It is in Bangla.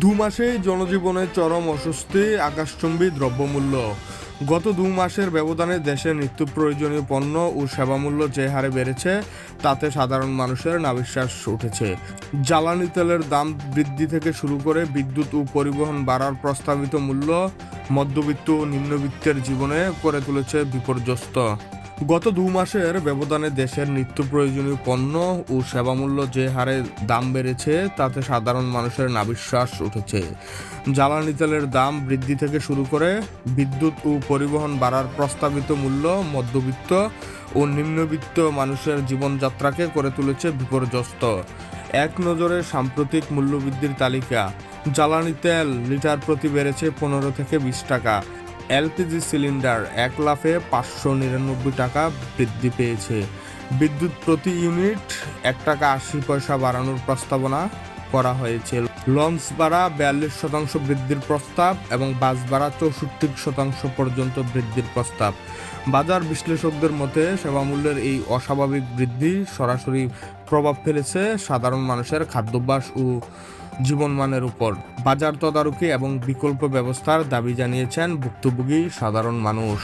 দুমাসেই জনজীবনে চরম অস্বস্তি, আকাশচুম্বী দ্রব্যমূল্য। গত 2 মাসের ব্যবধানে দেশে নিত্য প্রয়োজনীয় পণ্য ও সেবামূল্য যে হারে বেড়েছে তাতে সাধারণ মানুষের নাভিশ্বাস উঠেছে। জ্বালানি তেলের দাম বৃদ্ধি থেকে শুরু করে বিদ্যুৎ ও পরিবহন বাড়ার প্রস্তাবিত মূল্য মধ্যবিত্ত ও নিম্নবিত্তের জীবনে করে তুলেছে বিপর্যস্ত। গত 2 মাসের ব্যবধানে দেশের নিত্য প্রয়োজনীয় পণ্য ও সেবামূল্য যে হারে দাম বেড়েছে তাতে সাধারণ মানুষের নাভিশ্বাস উঠেছে। জ্বালানি তেলের দাম বৃদ্ধি থেকে শুরু করে বিদ্যুৎ ও পরিবহন বাড়ার প্রস্তাবিত মূল্য মধ্যবিত্ত ও নিম্নবিত্ত মানুষের জীবনযাত্রাকে করে তুলেছে বিপর্যস্ত। এক নজরে সাম্প্রতিক মূল্যবৃদ্ধির তালিকা: জ্বালানি তেল লিটার প্রতি বেড়েছে 15 থেকে 20 টাকা। এলপিজি সিলিন্ডার 1 লাফে 599 টাকা বৃদ্ধি পেয়েছে। বিদ্যুৎ প্রতি ইউনিট 1 টাকা 80 পয়সা বাড়ানোর প্রস্তাবনা করা হয়েছে। লঞ্চ ভাড়া 42% বৃদ্ধির প্রস্তাব এবং বাস ভাড়া 64% পর্যন্ত বৃদ্ধির প্রস্তাব। বাজার বিশ্লেষকদের মতে সেবামূল্যের এই অস্বাভাবিক বৃদ্ধি সরাসরি প্রভাব ফেলেছে সাধারণ মানুষের খাদ্যাভ্যাস ও জীবনমানের উপর। বাজার তদারকি এবং বিকল্প ব্যবস্থার দাবি জানিয়েছেন ভুক্তভোগী সাধারণ মানুষ।